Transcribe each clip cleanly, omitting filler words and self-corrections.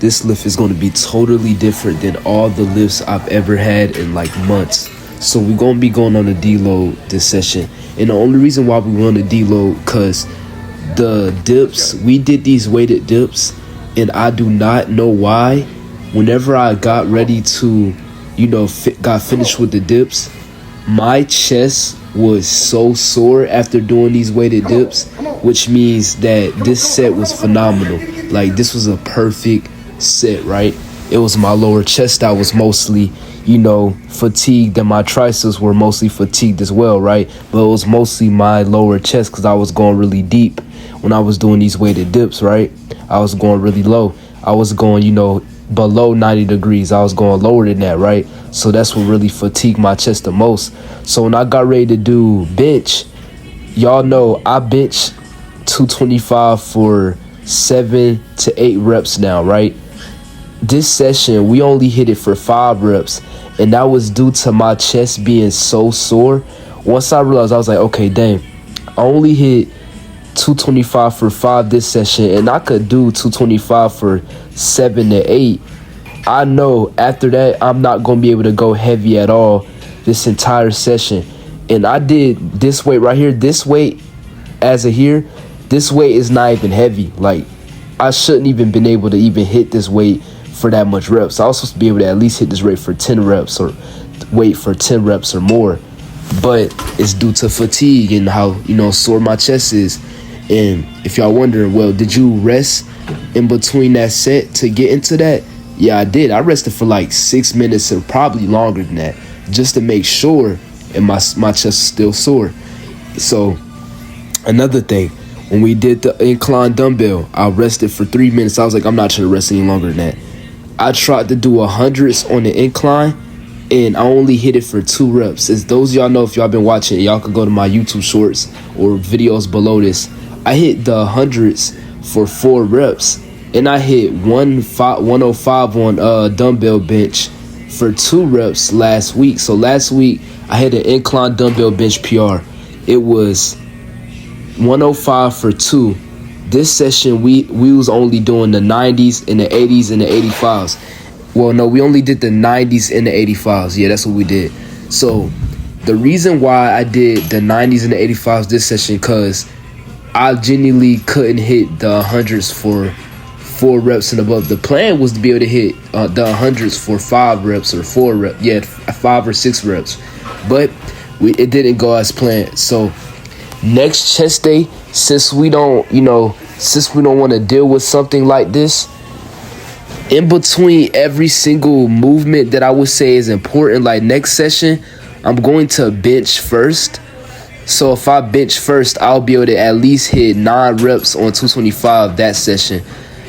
this lift is going to be totally different than all the lifts I've ever had in like months. So we're going to be going on a deload this session. And the only reason why we want a deload, because the dips, we did these weighted dips, and I do not know why. Whenever I got ready to, got finished with the dips, my chest was so sore after doing these weighted dips, which means that this set was phenomenal. Like, this was a perfect set, right? It was my lower chest that was mostly, fatigued, and my triceps were mostly fatigued as well, right? But it was mostly my lower chest because I was going really deep when I was doing these weighted dips, right? I was going really low. I was going, below 90 degrees. I was going lower than that, right? So that's what really fatigued my chest the most. So when I got ready to do bench, y'all know I bench 225 for 7 to 8 reps now, right? This session, we only hit it for 5 reps, and that was due to my chest being so sore. Once I realized, I was like, okay, dang, I only hit 225 for 5 this session, and I could do 225 for 7 to 8. I know after that, I'm not going to be able to go heavy at all this entire session. And I did this weight right here. This weight, as of here, this weight is not even heavy. Like, I shouldn't even been able to even hit this weight for that much reps. I was supposed to be able to at least hit this weight for 10 reps or weight for 10 reps or more. But it's due to fatigue and how, sore my chest is. And if y'all wondering, well, did you rest in between that set to get into that? Yeah, I did. I rested for like 6 minutes or probably longer than that, just to make sure, and my chest is still sore. So another thing, when we did the incline dumbbell, I rested for 3 minutes. I was like, I'm not trying to rest any longer than that. I tried to do 100s on the incline, and I only hit it for 2 reps. As those of y'all know, if y'all been watching, y'all could go to my YouTube shorts or videos below this. I hit the 100s for 4 reps, and I hit 105 on dumbbell bench for 2 reps last week. So last week, I had an incline dumbbell bench PR. It was 105 for 2. This session, we was only doing the 90s and the 80s and the 85s. Well, no, we only did the 90s and the 85s. Yeah, that's what we did. So the reason why I did the 90s and the 85s this session, because I genuinely couldn't hit the 100s for 4 reps and above. The plan was to be able to hit the 100s for 5 reps or 4 reps. Yeah, 5 or 6 reps. But it didn't go as planned. So next chest day, since we don't want to deal with something like this, in between every single movement that I would say is important, like next session, I'm going to bench first. So if I bench first, I'll be able to at least hit 9 reps on 225 that session.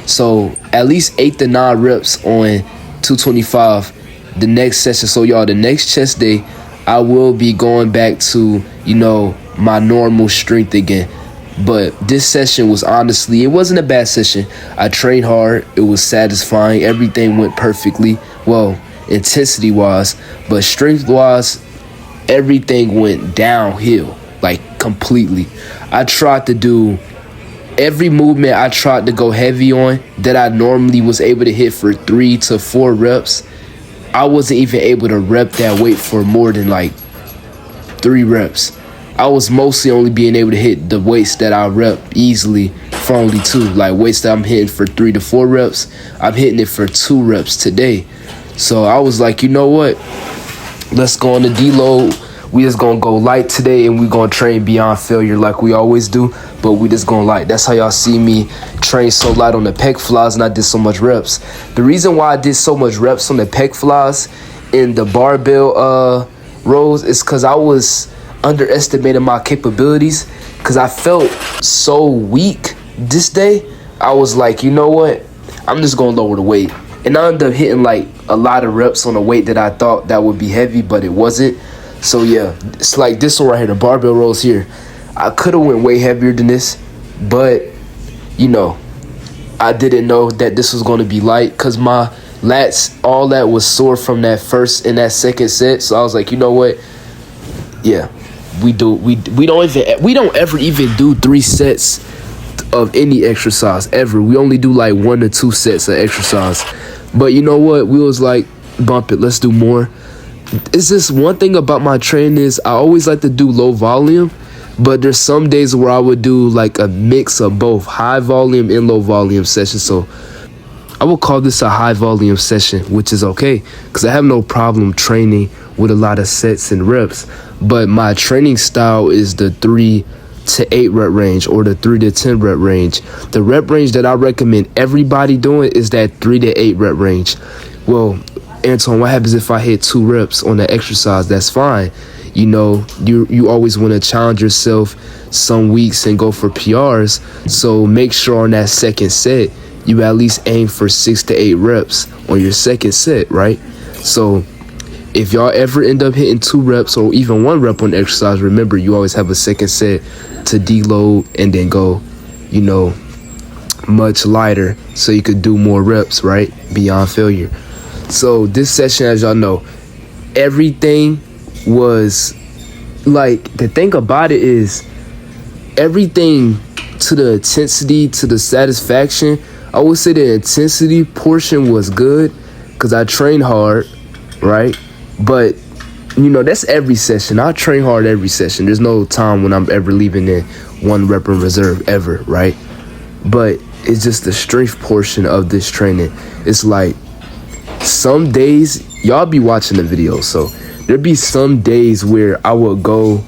So at least 8 to 9 reps on 225 the next session. So y'all, the next chest day, I will be going back to, my normal strength again. But this session was honestly, it wasn't a bad session. I trained hard. It was satisfying. Everything went perfectly. Well, intensity-wise, but strength-wise, everything went downhill, like completely. I tried to do every movement I tried to go heavy on that I normally was able to hit for 3 to 4 reps. I wasn't even able to rep that weight for more than like 3 reps. I was mostly only being able to hit the weights that I rep easily for only 2. Like weights that I'm hitting for 3 to 4 reps, I'm hitting it for 2 reps today. So I was like, you know what? Let's go on the deload. We just gonna go light today, and we gonna train beyond failure like we always do. But we just gonna light. That's how y'all see me train so light on the pec flies, and I did so much reps. The reason why I did so much reps on the pec flies in the barbell rows is because I was underestimating my capabilities, because I felt so weak this day. I was like, you know what? I'm just gonna lower the weight. And I ended up hitting like a lot of reps on a weight that I thought that would be heavy, but it wasn't. So yeah, it's like this one right here, the barbell rows here. I could have went way heavier than this, but I didn't know that this was going to be light, because my lats, all that was sore from that first and that second set. So I was like, you know what? Yeah, we don't ever even do 3 sets of any exercise ever. We only do like 1 to 2 sets of exercise. But you know what? We was like, bump it, let's do more. It's just one thing about my training is I always like to do low volume, but there's some days where I would do like a mix of both high volume and low volume sessions. So I will call this a high volume session, which is okay because I have no problem training with a lot of sets and reps. But my training style is the 3 to 8 rep range or the 3 to 10 rep range. The rep range that I recommend everybody doing is that 3 to 8 rep range. Well, Anton, what happens if I hit 2 reps on the exercise? That's fine. You know, you always want to challenge yourself some weeks and go for PRs. So make sure on that second set, you at least aim for 6 to 8 reps on your second set, right? So if y'all ever end up hitting 2 reps or even 1 rep on the exercise, remember you always have a second set to deload and then go, you know, much lighter so you could do more reps, right? Beyond failure. So this session, as y'all know, everything was like, the thing about it is everything to the intensity, to the satisfaction. I would say the intensity portion was good because I trained hard, right? But you know, that's every session. I train hard every session. There's no time when I'm ever leaving in 1 rep in reserve ever, right? But it's just the strength portion of this training. It's like some days, y'all be watching the video, so there'd be some days where I would go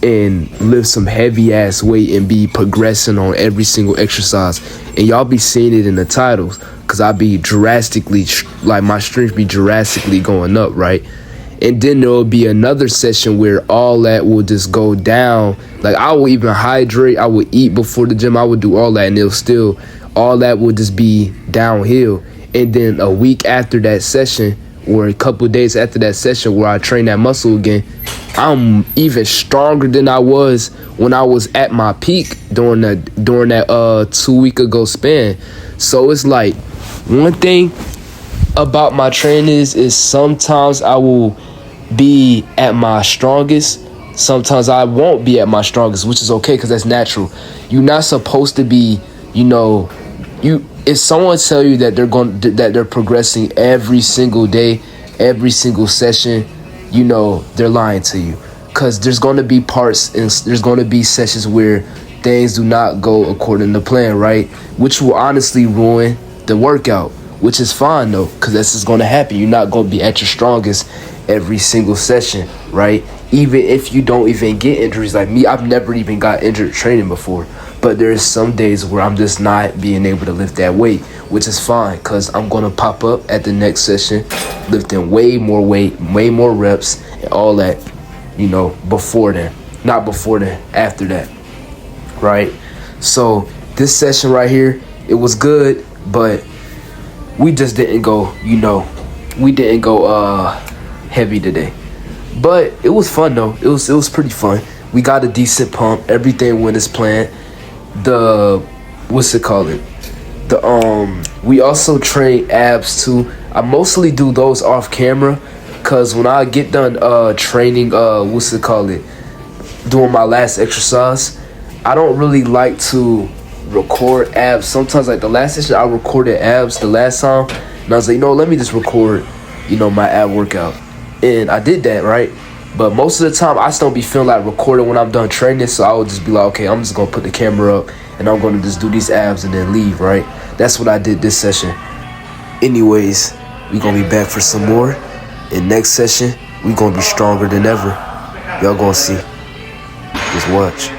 and lift some heavy ass weight and be progressing on every single exercise, and y'all be seeing it in the titles because I be drastically, like my strength be drastically going up, right? And then there will be another session where all that will just go down. Like I will even hydrate, I would eat before the gym, I would do all that, and it'll still, all that would just be downhill. And then a week after that session, or a couple of days after that session where I train that muscle again, I'm even stronger than I was when I was at my peak during that 2 week ago span. So it's like, one thing about my training is sometimes I will be at my strongest, sometimes I won't be at my strongest, which is okay because that's natural. You're not supposed to be, you know, if someone tell you that they're progressing every single day, every single session, you know they're lying to you, because there's going to be parts and there's going to be sessions where things do not go according to plan, right? Which will honestly ruin the workout, which is fine though, because this is going to happen. You're not going to be at your strongest every single session, right? Even if you don't even get injuries. Like me, I've never even got injured training before, but there's some days where I'm just not being able to lift that weight, which is fine because I'm going to pop up at the next session lifting way more weight, way more reps and all that, you know, before then. Not before then, after that, right? So this session right here, it was good, but we just didn't go, you know, we didn't go heavy today. But it was fun though. It was pretty fun. We got a decent pump. Everything went as planned. We also train abs too. I mostly do those off camera because when I get done training doing my last exercise, I don't really like to record abs. Sometimes, like the last session, I recorded abs the last time, and I was like, you know, let me just record, you know, my ab workout. And I did that, right? But most of the time, I still be feeling like recording when I'm done training, so I would just be like, okay, I'm just going to put the camera up, and I'm going to just do these abs and then leave, right? That's what I did this session. Anyways, we going to be back for some more. And next session, we going to be stronger than ever. Y'all going to see. Just watch.